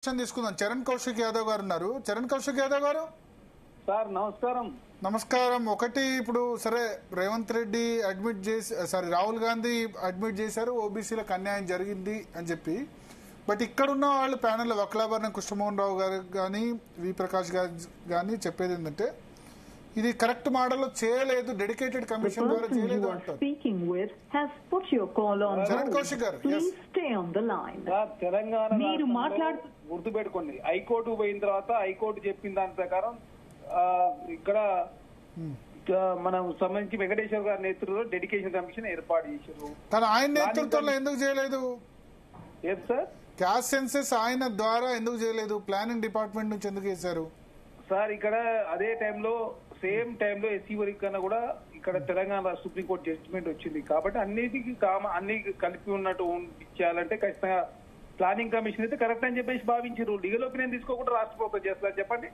తీసుకుందాం. చరణ్ కౌశిక్ యాదవ్ గారు ఉన్నారు. చరణ్ కౌశిక్ యాదవ్ గారు సార్ నమస్కారం. నమస్కారం. ఒకటి, ఇప్పుడు సరే రేవంత్ రెడ్డి అడ్మిట్ చేసి, రాహుల్ గాంధీ అడ్మిట్ చేశారు ఓబీసీలకు అన్యాయం జరిగింది అని చెప్పి. బట్ ఇక్కడున్న వాళ్ళు ప్యానెల్లో వక్లాభరణం కృష్ణమోహన్ రావు గారు కానీ వి ప్రకాష్ గారు కానీ చెప్పేది ఏంటంటే ఇది కరెక్ట్ మోడల్ చేయలేదు, డెడికేటెడ్ కమిషన్ ద్వారా చేయలేదు అంటారు. చరణ్ కౌశిక్ గారు తెలంగాణ గుర్తుపెట్టుకోండి, హైకోర్టు పోయిన తర్వాత హైకోర్టు చెప్పిన దాని ప్రకారం ఇక్కడ మనం సంబంధించి వెంకటేశ్వర గారి నేతృత్వంలో డెడికేషన్ కమిషన్ ఏర్పాటు చేశారు. కానీ ఆయన నేతృత్వంలో ఎందుకు చేయలేదు? ఏం సార్, క్యాస్ట్ సెన్సెస్ ఆయన ద్వారా ఎందుకు చేయలేదు? ప్లానింగ్ డిపార్ట్మెంట్ నుంచి ఎందుకు చేశారు సార్? ఇక్కడ అదే టైంలో సేమ్ టైంలో ఎస్సీ వరకు కన్నా కూడా ఇక్కడ తెలంగాణ సుప్రీంకోర్టు జడ్జిమెంట్ వచ్చింది కాబట్టి అన్ని కలిపి ఉన్నట్టు ఇచ్చేయాలంటే ఖచ్చితంగా ప్లానింగ్ కమిషన్ అయితే కరెక్ట్ అని చెప్పేసి భావించారు. లీగల్ ఒపీనియన్ తీసుకోకుండా రాష్ట్ర ప్రభుత్వం చేస్తారు చెప్పండి.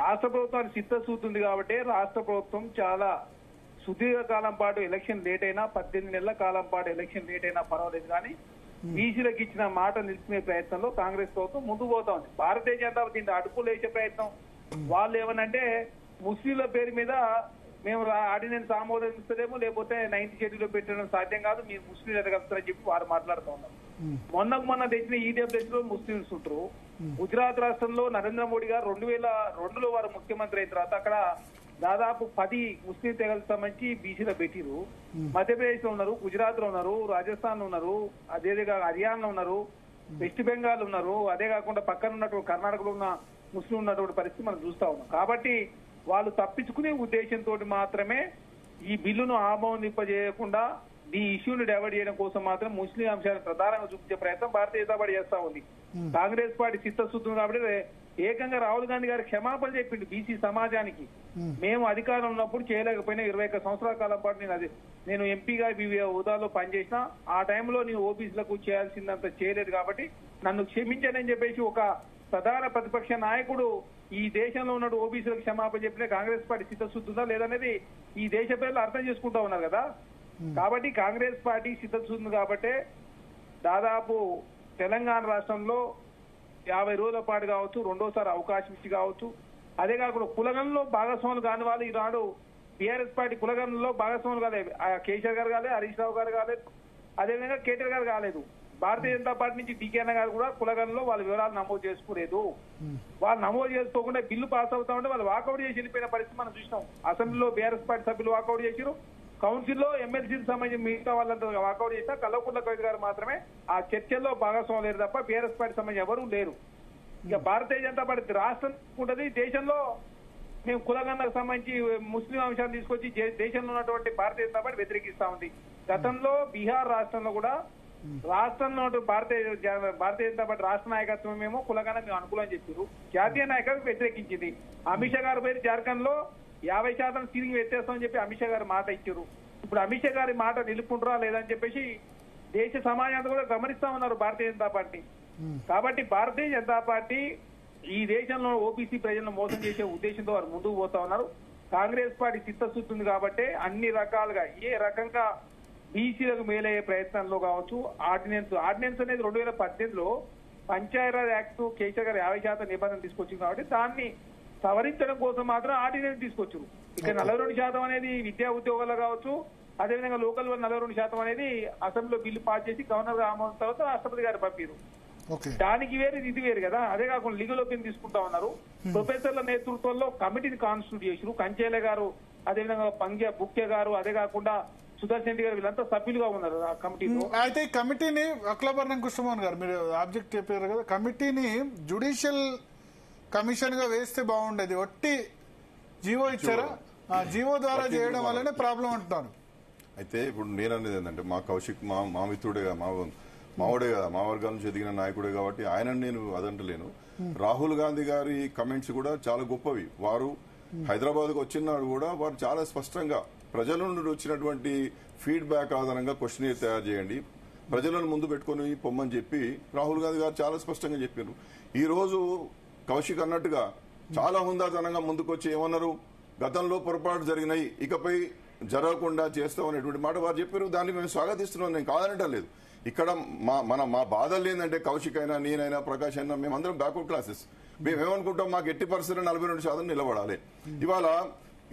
రాష్ట్ర ప్రభుత్వానికి చిత్తశుద్ధి ఉంది కాబట్టి రాష్ట్ర ప్రభుత్వం చాలా సుదీర్ఘ కాలం పాటు ఎలక్షన్ లేట్ అయినా 18 నెలల కాలం పాటు ఎలక్షన్ లేట్ అయినా పర్వాలేదు కానీ బీసీలకు ఇచ్చిన మాట నిలుపుకునే ప్రయత్నంలో కాంగ్రెస్ ప్రభుత్వం ముందుకు పోతా ఉంది. భారతీయ జనతా పార్టీ అడుపులు వేసే ప్రయత్నం వాళ్ళు ఏమనంటే ముస్లింల పేరు మీద మేము ఆర్డినెన్స్ ఆమోదిస్తలేమో లేకపోతే 9th షెడ్యూల్లో పెట్టడం సాధ్యం కాదు, మీరు ముస్లింలు ఎదగలుగుతారని చెప్పి వారు మాట్లాడుతూ ఉన్నారు. మొన్న తెచ్చిన ఈడబ్ల్యూఎస్ లో ముస్లింస్ ఉంటారు. గుజరాత్ రాష్ట్రంలో నరేంద్ర మోడీ గారు 2002లో వారు ముఖ్యమంత్రి అయిన తర్వాత అక్కడ దాదాపు 10 ముస్లిం తెగలకు సంబంధించి బీసీలో పెట్టిరు. మధ్యప్రదేశ్ లో ఉన్నారు, గుజరాత్ లో ఉన్నారు, రాజస్థాన్ లో ఉన్నారు, అదేవిధంగా హర్యానాలో ఉన్నారు, వెస్ట్ బెంగాల్ ఉన్నారు, అదే కాకుండా పక్కన ఉన్నటువంటి కర్ణాటకలో ఉన్న ముస్లిం ఉన్నటువంటి పరిస్థితి మనం చూస్తా ఉన్నాం. కాబట్టి వాళ్ళు తప్పించుకునే ఉద్దేశంతో మాత్రమే ఈ బిల్లును ఆమోదింపజేయకుండా ఈ ఇష్యూను డైవర్ట్ చేయడం కోసం మాత్రం ముస్లిం అంశాలను ప్రధానంగా చూపించే ప్రయత్నం భారతీయ జనతా పార్టీ చేస్తా ఉంది. కాంగ్రెస్ పార్టీ చిత్తశుద్ధి కాబట్టి ఏకంగా రాహుల్ గాంధీ గారు క్షమాపణ చెప్పిండు బీసీ సమాజానికి. మేము అధికారం ఉన్నప్పుడు చేయలేకపోయినా 21 సంవత్సరాల కాలం పాటు నేను ఎంపీగా వివిధ హోదాలో పనిచేసిన ఆ టైంలో నేను ఓబీసీలకు చేయాల్సిందంత చేయలేదు కాబట్టి నన్ను క్షమించనని చెప్పేసి ఒక ప్రధాన ప్రతిపక్ష నాయకుడు ఈ దేశంలో ఉన్న ఓబీసీలకు క్షమాపణ చెప్పిన కాంగ్రెస్ పార్టీ చిత్తశుద్ధి ఉందా లేదనేది ఈ దేశ పేర్లు అర్థం చేసుకుంటా ఉన్నారు కదా. కాబట్టి కాంగ్రెస్ పార్టీ చిత్తశుద్ధి కాబట్టి దాదాపు తెలంగాణ రాష్ట్రంలో 50 రోజుల పాటు కావచ్చు, రెండోసారి అవకాశం ఇచ్చి కావచ్చు, అదే కాకుండా కులగణంలో భాగస్వాములు కాని వాళ్ళు ఈనాడు టీఆర్ఎస్ పార్టీ కులగణంలో భాగస్వాములు కాలేదు. కేసీఆర్ గారు కాలేదు, హరీష్ రావు గారు కాలేదు, అదేవిధంగా కేటీఆర్ గారు కాలేదు. భారతీయ జనతా పార్టీ నుంచి డీకే అన్న గారు కూడా కులగణంలో వాళ్ళ వివరాలు నమోదు చేసుకోలేదు. వాళ్ళు నమోదు చేసుకోకుండా బిల్లు పాస్ అవుతా ఉంటే వాళ్ళు వాకౌట్ చేసి వెళ్ళిపోయిన పరిస్థితి మనం చూసినాం. అసెంబ్లీలో బీఆర్ఎస్ పార్టీ సభ్యులు వాకౌట్ చేశారు, కౌన్సిల్లో ఎమ్మెల్సీకి సంబంధించి మిగతా వాళ్ళంతా వాకౌట్ చేసినా కల్వకుంట్ల కవిత గారు మాత్రమే ఆ చర్చల్లో భాగస్వామ్యం లేరు తప్ప బీఆర్ఎస్ పార్టీ సంబంధించి ఎవరూ లేరు. ఇక భారతీయ జనతా పార్టీ రాష్ట్రం ఉంటుంది, దేశంలో మేము కులగణకు సంబంధించి ముస్లిం అంశాన్ని తీసుకొచ్చి దేశంలో ఉన్నటువంటి భారతీయ జనతా పార్టీ వ్యతిరేకిస్తా ఉంది. గతంలో బీహార్ రాష్ట్రంలో కూడా రాష్ట్రంలో భారతీయ జనతా పార్టీ రాష్ట్ర నాయకత్వం మేము కులగణ మేము అనుకూలం చెప్పారు, జాతీయ నాయకత్వం వ్యతిరేకించింది. అమిత్ షా గారు పోయి జార్ఖండ్ లో 50% సీలింగ్ వ్యత్యాసం చెప్పి అమిత్ షా గారు మాట ఇచ్చారు. ఇప్పుడు అమిత్ షా గారి మాట నిలుపుకుంటారా లేదని చెప్పేసి దేశ సమాజాన్ని కూడా గమనిస్తా ఉన్నారు భారతీయ జనతా పార్టీ. కాబట్టి భారతీయ జనతా పార్టీ ఈ దేశంలో ఓబీసీ ప్రజలను మోసం చేసే ఉద్దేశంతో వారు ముందుకు పోతా ఉన్నారు. కాంగ్రెస్ పార్టీ చిత్తశుద్ధి ఉంది కాబట్టి అన్ని రకాలుగా ఏ రకంగా బీసీలకు మేలయ్యే ప్రయత్నంలో కావచ్చు, ఆర్డినెన్స్ అనేది 2018లో పంచాయతీరాజ్ యాక్ట్ కేసీఆర్ గారు 50% నిబంధన తీసుకొచ్చింది కాబట్టి దాన్ని సవరించడం కోసం మాత్రం ఆర్డినెన్స్ తీసుకొచ్చారు. ఇక 42% అనేది విద్యా ఉద్యోగాల్లో కావచ్చు, అదేవిధంగా లోకల్ 42% అనేది అసెంబ్లీలో బిల్లు పాస్ చేసి గవర్నర్ గా ఆమోదం తర్వాత రాష్ట్రపతి గారు పంపారు. దానికి వేరు ఇది వేరు కదా. అదే కాకుండా లీగల్ ఒపీనియన్ తీసుకుంటా ఉన్నారు. ప్రొఫెసర్ల నేతృత్వంలో కమిటీని కాన్స్టిట్యూట్ చేశారు. కంచేల గారు, అదేవిధంగా బుక్కే గారు, అదే కాకుండా సుదర్శన్ రెడ్డి గారు వీళ్ళంతా సభ్యులుగా ఉన్నారు ఆ కమిటీలో. అయితే ఈ కమిటీని వక్లాభరణం కృష్ణమోహన్ గారు మీరు ఆబ్జెక్ట్ చెప్పారు కదా, కమిటీని జ్యుడిషియల్ కమిషన్ గా వేస్తే బాగుండేది. ఒట్టి జీవో ఇచ్చారా? జీవో ద్వారా చేయడం వల్లనే ప్రాబ్లం అంటున్నారు. అయితే ఇప్పుడు నేను అనేది ఏంటంటే మా కౌశిక్ మా మిత్రుడే, మావుడే కదా, మా వర్గాల నుంచి ఎదిగిన నాయకుడే కాబట్టి ఆయన నేను అదంటలేను. రాహుల్ గాంధీ గారి కమెంట్స్ కూడా చాలా గొప్పవి. వారు హైదరాబాద్ కు వచ్చినాడు కూడా వారు చాలా స్పష్టంగా ప్రజల నుండి వచ్చినటువంటి ఫీడ్బ్యాక్ ఆధారంగా క్వశ్చన్ తయారు చేయండి, ప్రజలను ముందు పెట్టుకుని పొమ్మని చెప్పి రాహుల్ గాంధీ గారు చాలా స్పష్టంగా చెప్పారు. ఈ రోజు కౌశిక్ అన్నట్టుగా చాలా హుందాతనంగా ముందుకొచ్చి ఏమన్నారు, గతంలో పొరపాటు జరిగినాయి ఇకపై జరగకుండా చేస్తాం అనేటువంటి మాట వారు చెప్పారు. దాన్ని మేము స్వాగతిస్తున్నాం, నేను కాదనటం లేదు. ఇక్కడ మా బాధలు ఏంటంటే కౌశిక్ అయినా నేనైనా ప్రకాష్ అయినా మేమందరం బ్యాక్వర్డ్ క్లాసెస్. మేము ఏమనుకుంటాం, మాకు 80% 42% నిలబడాలి. ఇవాళ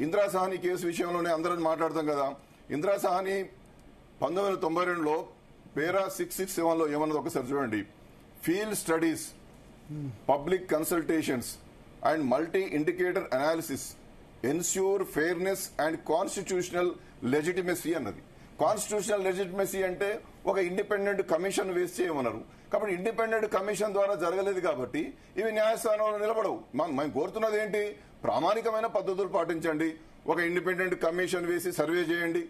ఇందిరా సాహ్ని కేసు విషయంలోనే అందరం మాట్లాడతాం కదా. ఇందిరా సాహ్ని 1992లో పేరా 667లో ఏమన్నది ఒకసారి చూడండి. Field studies, public consultations and multi indicator analysis ensure fairness and constitutional legitimacy అన్నది. కాన్స్టిట్యూషనల్ లెజిటిమసీ అంటే ఒక ఇండిపెండెంట్ కమిషన్ వేసి చేయమన్నారు. కాబట్టి ఇండిపెండెంట్ కమిషన్ ద్వారా జరగలేదు కాబట్టి ఇవి న్యాయస్థానంలో నిలబడవు. మేము కోరుతున్నది ఏంటి, ప్రామాణికమైన పద్ధతులు పాటించండి. ఒక ఇండిపెండెంట్ కమిషన్ వేసి సర్వే చేయండి.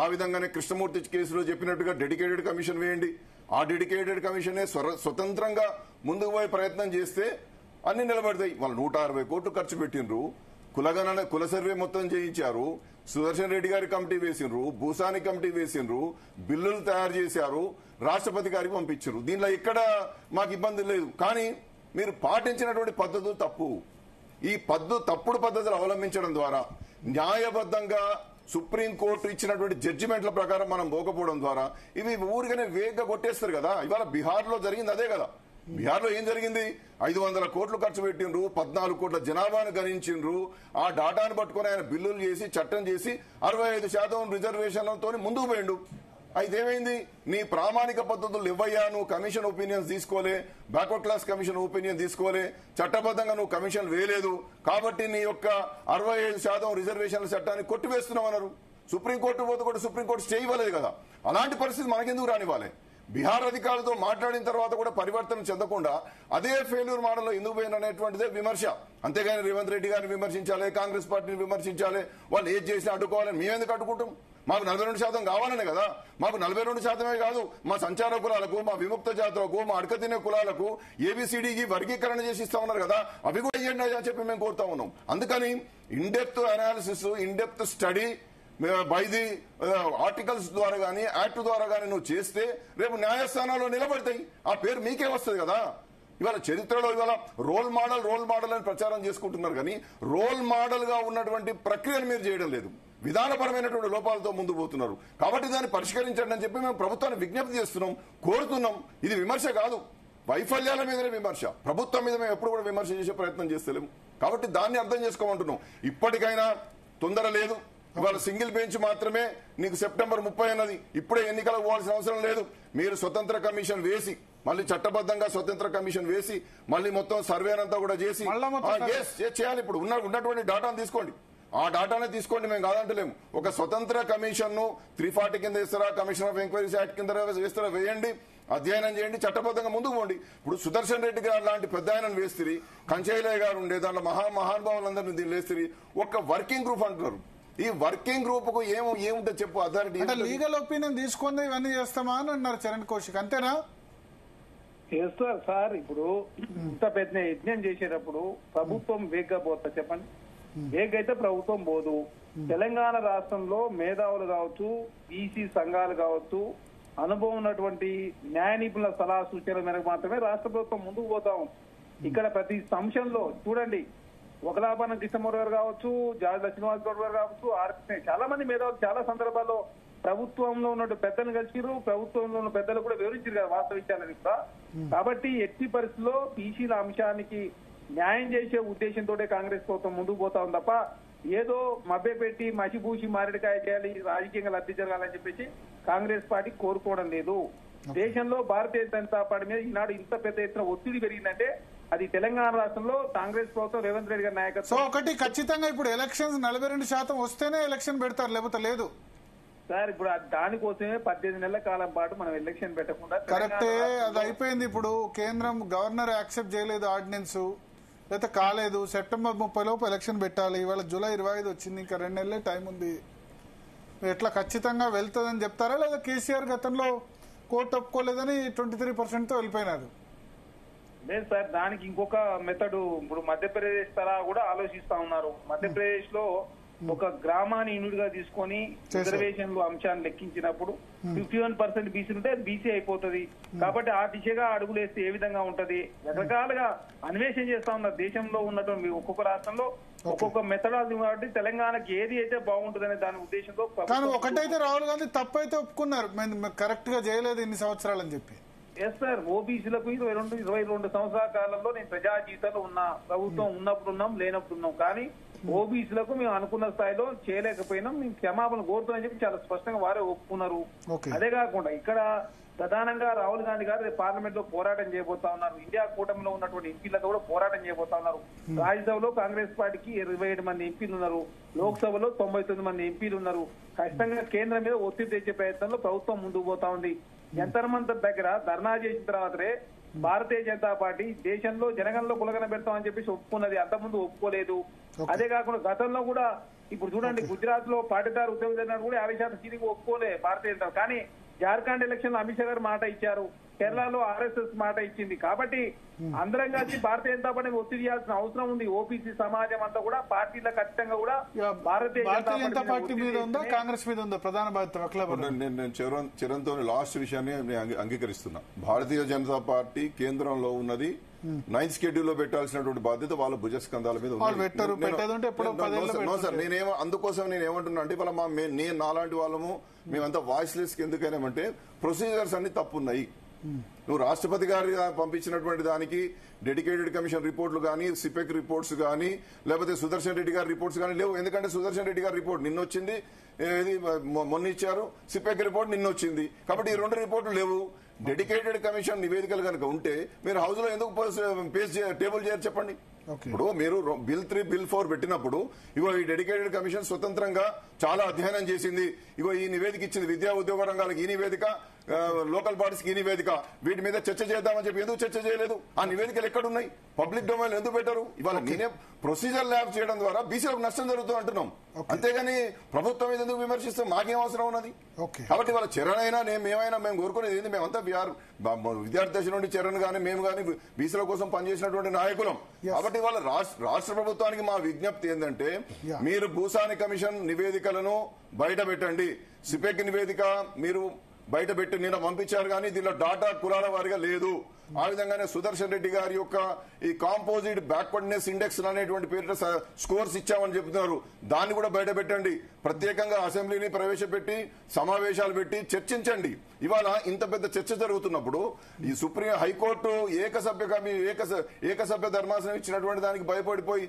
ఆ విధంగానే కృష్ణమూర్తి కేసులో చెప్పినట్టుగా డెడికేటెడ్ కమిషన్ వేయండి. ఆ డెడికేటెడ్ కమిషనే స్వతంత్రంగా ముందుకు పోయే ప్రయత్నం చేస్తే అన్ని నిలబడతాయి. వాళ్ళు 160 కోట్లు ఖర్చు పెట్టినరు. కుల సర్వే మొత్తం చేయించారు. సుదర్శన్ రెడ్డి గారి కమిటీ వేసిండ్రు, భూసాని కమిటీ వేసిండ్రు, బిల్లులు తయారు చేశారు, రాష్ట్రపతి గారికి పంపించారు. దీనిలో ఎక్కడ మాకు ఇబ్బంది లేదు. కానీ మీరు పాటించినటువంటి పద్ధతులు తప్పు. ఈ తప్పుడు పద్ధతులు అవలంబించడం ద్వారా న్యాయబద్ధంగా సుప్రీంకోర్టు ఇచ్చినటువంటి జడ్జిమెంట్ల ప్రకారం మనం పోకపోవడం ద్వారా ఇవి ఊరికనే వేగంగా కొట్టేస్తారు కదా. ఇవాళ బీహార్ లో జరిగింది అదే కదా. బీహార్ లో ఏం జరిగింది, 500 కోట్లు ఖర్చు పెట్టిండ్రు, 14 కోట్ల జనాభాను గణించిండ్రు. ఆ డాటాను పట్టుకుని ఆయన బిల్లులు చేసి చట్టం చేసి 65% రిజర్వేషన్లతో ముందుకు పోయిండు. అయితే ఏమైంది, నీ ప్రామాణిక పద్ధతులు ఇవ్వయ్యా, నువ్వు కమిషన్ ఒపీనియన్స్ తీసుకోలే, బ్యాక్వర్డ్ క్లాస్ కమిషన్ ఒపీనియన్ తీసుకోలే, చట్టబద్ధంగా నువ్వు కమిషన్ వేయలేదు కాబట్టి నీ యొక్క 65% రిజర్వేషన్ల చట్టాన్ని కొట్టివేస్తున్నావు అన్నారు. సుప్రీంకోర్టు పోతే కూడా సుప్రీంకోర్టు స్టే ఇవ్వలేదు కదా. అలాంటి పరిస్థితి మనకెందుకు రానివ్వాలి? బీహార్ అధికారులతో మాట్లాడిన తర్వాత కూడా పరివర్తన చెందకుండా అదే ఫెయిల్యూర్ మోడల్లో ఎందుకు పోయిననేటువంటిదే విమర్శ. అంతేగాని రేవంత్ రెడ్డి గారిని విమర్శించాలి, కాంగ్రెస్ పార్టీని విమర్శించాలి, వాళ్ళు ఏది చేసినా అడ్డుకోవాలని మేమెందుకు అడ్డుకుంటాం? మాకు 42% కావాలనే కదా. మాకు 42% కాదు, మా సంచార కులాలకు, మా విముక్త జాతులకు, మా అడకతినే కులాలకు ఏబిసిడికి వర్గీకరణ చేసి ఇస్తా ఉన్నారు కదా, అవి కూడా ఇవ్వండి అని చెప్పి మేము కోరుతా ఉన్నాం. అందుకని in depth analysis, in depth study by the articles ద్వారా గానీ యాక్ట్ ద్వారా గానీ నువ్వు చేస్తే రేపు న్యాయస్థానాల్లో నిలబడతాయి. ఆ పేరు మీకే వస్తుంది కదా. ఇవాళ చరిత్రలో ఇవాళ రోల్ మోడల్ అని ప్రచారం చేసుకుంటున్నారు కానీ రోల్ మోడల్ గా ఉన్నటువంటి ప్రక్రియను మీరు చేయడం లేదు. విధానపరమైనటువంటి లోపాలతో ముందు పోతున్నారు. కాబట్టి దాన్ని పరిష్కరించండి అని చెప్పి మేము ప్రభుత్వాన్ని విజ్ఞప్తి చేస్తున్నాం, కోరుతున్నాం. ఇది విమర్శ కాదు, వైఫల్యాల మీదనే విమర్శ. ప్రభుత్వం మీద మేము ఎప్పుడు కూడా విమర్శ చేసే ప్రయత్నం చేస్తలేము. కాబట్టి దాన్ని అర్థం చేసుకోమంటున్నాం. ఇప్పటికైనా తొందర లేదు. ఇవాళ సింగిల్ బెంచ్ మాత్రమే నీకు సెప్టెంబర్ 30 అన్నది. ఇప్పుడే ఎన్నికలకు పోవాల్సిన అవసరం లేదు. మీరు స్వతంత్ర కమిషన్ వేసి మళ్ళీ చట్టబద్ధంగా స్వతంత్ర కమిషన్ వేసి మళ్ళీ మొత్తం సర్వేనంతా కూడా చేసి చేయాలి. ఇప్పుడు ఉన్నటువంటి డాటాను తీసుకోండి, ఆ డాటానే తీసుకోండి, మేము కాదంటలేము. ఒక స్వతంత్ర కమిషన్ ను 340 కింద వేస్తారా, కమిషన్ ఆఫ్ ఎంక్వైరీస్ యాక్ట్ కింద వేస్తారా, వేయండి, అధ్యయనం చేయండి, చట్టబద్ధంగా ముందుకు పోండి. ఇప్పుడు సుదర్శన్ రెడ్డి గారు లాంటి పెద్ద ఆయనను వేస్తుంది, కంచైలయ్య గారు ఉండే దాంట్లో మహానుభావులందరినీ దీన్ని వేస్తుంది. ఒక వర్కింగ్ గ్రూప్ అంటున్నారు. ఈ వర్కింగ్ గ్రూప్ కు ఏముంటే చెప్పు, అథారిటీ లీగల్ ఒపీనియన్ తీసుకుంది ఇవన్నీ చేస్తామా అని అన్నారు చరణ్ కౌశిక్, అంతేనా? చేస్తారు సార్. ఇప్పుడు ఇంత పెద్ద యజ్ఞం చేసేటప్పుడు ప్రభుత్వం వేగ్గా పోతా చెప్పండి? వేగ్ అయితే ప్రభుత్వం పోదు. తెలంగాణ రాష్ట్రంలో మేధావులు కావచ్చు, బీసీ సంఘాలు కావచ్చు, అనుభవం ఉన్నటువంటి న్యాయ నిపుణుల సలహా సూచనల మేరకు మాత్రమే రాష్ట్ర ప్రభుత్వం ముందుకు పోతాం. ఇక్కడ ప్రతి అంశంలో చూడండి, ఒకలాభాన కృష్ణమూర్తి గారు కావచ్చు, జార్జ్ శ్రీనివాస్ గౌడ్ గారు కావచ్చు, చాలా మంది మేధావులు చాలా సందర్భాల్లో ప్రభుత్వంలో ఉన్న పెద్దలు కలిసిరు, ప్రభుత్వంలో ఉన్న పెద్దలు కూడా వివరించారు కదా వాస్తవ విషయాలని కూడా. కాబట్టి ఎట్టి పరిస్థితుల్లో బీసీల అంశానికి న్యాయం చేసే ఉద్దేశంతో కాంగ్రెస్ ప్రభుత్వం ముందుకు పోతా ఉంది తప్ప ఏదో మభ్యపెట్టి మసిబూసి మారేడుకాయ చేయాలి, రాజకీయంగా లబ్ధి జరగాలని చెప్పేసి కాంగ్రెస్ పార్టీ కోరుకోవడం లేదు. దేశంలో భారతీయ జనతా పార్టీ మీద ఈనాడు ఇంత పెద్ద ఎత్తున ఒత్తిడి పెరిగిందంటే అది తెలంగాణ రాష్ట్రంలో కాంగ్రెస్ ప్రభుత్వం రేవంత్ రెడ్డి గారి నాయకత్వం. సో ఒకటి ఖచ్చితంగా ఇప్పుడు ఎలక్షన్స్ 42% వస్తేనే ఎలక్షన్ పెడతారు, లేకపోతే లేదు సార్. ఇప్పుడు దానికోసమే 18 నెలల కాలం పాటు మనం ఎలక్షన్ పెట్టకుండా కరెక్టే, అది అయిపోయింది. ఇప్పుడు కేంద్రం గవర్నర్ యాక్సెప్ట్ చేయలేదు ఆర్డినెన్స్, లేకపోతే కాలేదు. సెప్టెంబర్ 30 లోపు ఎలక్షన్ పెట్టాలి. ఇవాళ జూలై 25 వచ్చింది, ఇంకా 2 నెలలే టైం ఉంది. ఎట్లా ఖచ్చితంగా వెళ్తుందని చెప్తారా, లేదా కేసీఆర్ గతంలో కోర్టు ఒప్పుకోలేదని 23%తో వెళ్ళిపోయినారు? లేదు సార్, దానికి ఇంకొక మెథడ్ ఇప్పుడు మధ్యప్రదేశ్ తరహా కూడా ఆలోచిస్తా ఉన్నారు. మధ్యప్రదేశ్ లో ఒక గ్రామాన్ని యూనిట్ గా తీసుకొని రిజర్వేషన్లు అంశాన్ని లెక్కించినప్పుడు 51% బీసీ ఉంటే బీసీ అయిపోతుంది. కాబట్టి ఆ దిశగా అడుగులేస్తే ఏ విధంగా ఉంటది, రకరకాలుగా అన్వేషణ చేస్తా ఉన్నారు. దేశంలో ఉన్నటువంటి ఒక్కొక్క రాష్ట్రంలో ఒక్కొక్క మెథడాలజీ కాబట్టి తెలంగాణకి ఏది అయితే బాగుంటుందనే దాని ఉద్దేశంతో. కానీ ఒకటైతే రాహుల్ గాంధీ తప్పైతే ఒప్పుకున్నారు, కరెక్ట్ గా చేయలేదు ఇన్ని సంవత్సరాలు అని చెప్పి. ఎస్ సార్, ఓబీసీలకు 22 సంవత్సరాల కాలంలో నేను ప్రజా జీవితంలో ఉన్నా, ప్రభుత్వం ఉన్నప్పుడు ఉన్నాం, లేనప్పుడు ఉన్నాం. కానీ ఓబీసీలకు మేము అనుకున్న స్థాయిలో చేయలేకపోయినాం, మేము క్షమాపణ కోరుతామని చెప్పి చాలా స్పష్టంగా వారే ఒప్పుకున్నారు. అదే కాకుండా ఇక్కడ ప్రధానంగా రాహుల్ గాంధీ గారు రేపు పార్లమెంట్ లో పోరాటం చేయబోతా ఉన్నారు. ఇండియా కూటమిలో ఉన్నటువంటి ఎంపీలతో కూడా పోరాటం చేయబోతా ఉన్నారు. రాజ్యసభలో కాంగ్రెస్ పార్టీకి 27 మంది ఎంపీలు ఉన్నారు, లోక్సభలో 99 మంది ఎంపీలు ఉన్నారు. ఖచ్చితంగా కేంద్రం మీద ఒత్తిడి తెచ్చే ప్రయత్నంలో ప్రభుత్వం ముందుకు పోతా ఉంది. జంతర్ దగ్గర ధర్నా చేసిన తర్వాతనే భారతీయ జనతా పార్టీ దేశంలో జనగణలో కులగన పెడతామని చెప్పేసి ఒప్పుకున్నది, అంతకుముందు ఒప్పుకోలేదు. అదే కాకుండా గతంలో కూడా ఇప్పుడు చూడండి, గుజరాత్ లో పాటిదారు ఉద్యోగం జరిగినట్టు కూడా 50% సీటింగ్ ఒప్పుకోలే భారతీయ జనతా. కానీ జార్ఖండ్ ఎలక్షన్ లో అమిత్ షా గారు మాట ఇచ్చారు, కేరళలో ఆర్ఎస్ఎస్ మాట ఇచ్చింది. కాబట్టి అందరం కలిసి భారతీయ జనతా పార్టీ ఒత్తిడి చేయాల్సిన అవసరం ఉంది. ఓబీసీ సమాజం అంతా కూడా పార్టీల ఖచ్చితంగా కూడా భారతీయ జనతా పార్టీ మీద ఉందా, కాంగ్రెస్ మీద ఉందా ప్రధాన బాధ్యత? నేను చిరంతో లాస్ట్ విషయాన్ని నేను అంగీకరిస్తున్నా. భారతీయ జనతా పార్టీ కేంద్రంలో ఉన్నది 9th షెడ్యూల్ లో పెట్టాల్సినటువంటి బాధ్యత వాళ్ళ భుజస్కంధాల మీద అందుకోసం నేను ఏమంటున్నా అంటే ఇవాళ నేను నాలాంటి వాళ్ళము మేమంతా వాయిస్లెస్ ఎందుకైనామంటే ప్రొసీజర్స్ అన్ని తప్పున్నాయి. నువ్వు రాష్ట్రపతి గారి పంపించినటువంటి దానికి డెడికేటెడ్ కమిషన్ రిపోర్ట్లు కానీ, సిపెక్ రిపోర్ట్స్ కానీ, లేకపోతే సుదర్శన్ రెడ్డి గారి రిపోర్ట్స్ కానీ లేవు. ఎందుకంటే సుదర్శన్ రెడ్డి గారి రిపోర్ట్ నిన్న వచ్చింది, మొన్న ఇచ్చారు, సిపెక్ రిపోర్ట్ నిన్న వచ్చింది. కాబట్టి ఈ 2 రిపోర్ట్లు లేవు. డెడికేటెడ్ కమిషన్ నివేదికలు కనుక ఉంటే మీరు హౌస్ లో ఎందుకు టేబుల్ చేయరు చెప్పండి. ఇప్పుడు మీరు బిల్ 3, బిల్ 4 పెట్టినప్పుడు ఇగో ఈ డెడికేటెడ్ కమిషన్ స్వతంత్రంగా చాలా అధ్యయనం చేసింది, ఇగో ఈ నివేదిక ఇచ్చింది, విద్యా ఉద్యోగ రంగాలకు ఈ నివేదిక, లోకల్ బాడీస్ కి ఈ నివేదిక, వీటి మీద చర్చ చేద్దామని చెప్పి ఎందుకు చర్చ చేయలేదు? ఆ నివేదికలు ఎక్కడున్నాయి? పబ్లిక్ డొమైన్ ఎందుకు పెట్టారు? ఇవాళ నేనే ప్రొసీజర్ ల్యాబ్ చేయడం ద్వారా బీసీలకు నష్టం జరుగుతుంది అంటున్నాం, అంతేగాని ప్రభుత్వం మీద ఎందుకు విమర్శిస్తాం? మాకేం అవసరం ఉన్నది? కాబట్టి వాళ్ళ చరణ్ అయినా మేమైనా మేము కోరుకునేది ఏంది, మేమంతా విద్యార్థి దశ నుండి చరణ్ గానీ మేము గానీ బీసీల కోసం పనిచేసినటువంటి నాయకులం. కాబట్టి వాళ్ళ రాష్ట్ర ప్రభుత్వానికి మా విజ్ఞప్తి ఏంటంటే మీరు భూసాని కమిషన్ నివేదికలను బయట పెట్టండి, సిపెక్ నివేదిక మీరు బయట పెట్టి నిన్న పంపించారు కానీ దీనిలో డాటా కులాల వారిగా లేదు. ఆ విధంగానే సుదర్శన్ రెడ్డి గారి యొక్క ఈ కాంపోజిట్ బ్యాక్వర్డ్నెస్ ఇండెక్స్ అనేటువంటి పేరుతో స్కోర్స్ ఇచ్చామని చెప్తున్నారు, దాన్ని కూడా బయట పెట్టండి. ప్రత్యేకంగా అసెంబ్లీని ప్రవేశపెట్టి సమావేశాలు పెట్టి చర్చించండి. ఇవాళ ఇంత పెద్ద చర్చ జరుగుతున్నప్పుడు ఈ సుప్రీం హైకోర్టు ఏకసభ్య ధర్మాసనం ఇచ్చినటువంటి దానికి భయపడిపోయి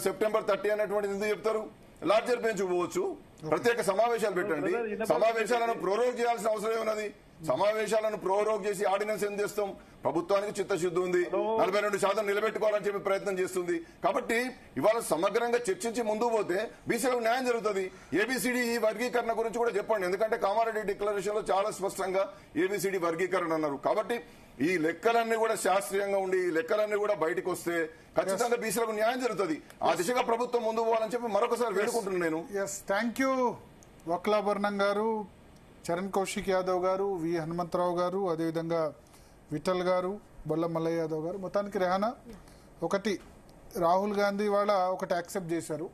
సెప్టెంబర్ 30 అనేటువంటిది ఎందుకు చెప్తారు? లార్జర్ బెంచ్ పోవచ్చు, ప్రత్యేక సమావేశాలు పెట్టండి. సమావేశాలను ప్రోరోగ్ చేయాల్సిన అవసరం ఏమున్నది? సమావేశాలను ప్రోరోగ్ చేసి ఆర్డినెన్స్ ఏం చేస్తాం? ప్రభుత్వానికి చిత్తశుద్ధి ఉంది, 42% నిలబెట్టుకోవాలని చెప్పి ప్రయత్నం చేస్తుంది. కాబట్టి ఇవాళ సమగ్రంగా చర్చించి ముందుకు పోతే బీసీలకు న్యాయం జరుగుతుంది. ఏబిసిడి ఈ వర్గీకరణ గురించి కూడా చెప్పండి, ఎందుకంటే కామారెడ్డి డిక్లరేషన్ లో చాలా స్పష్టంగా ఏబిసిడి వర్గీకరణ అన్నారు. కాబట్టి ఈ లెక్కలన్నీ కూడా శాస్త్రీయంగా ఉండి ఈ లెక్కలన్నీ కూడా బయటకు వస్తే ఖచ్చితంగా బీసీలకు న్యాయం జరుగుతుంది. ఆ దిశగా ప్రభుత్వం ముందుకు పోవాలని చెప్పి మరొకసారి వేడుకుంటున్నాను నేను. థ్యాంక్ యూ వక్లాభరణం గారు, చరణ్ కౌశిక్ యాదవ్ గారు, వి హనుమంతరావు గారు, అదేవిధంగా విఠల్ గారు, బొల్ల మల్లయ్య యాదవ్ గారు. మొత్తానికి రెహానా ఒకటి రాహుల్ గాంధీ వాళ్ళ ఒకటి యాక్సెప్ట్ చేశారు.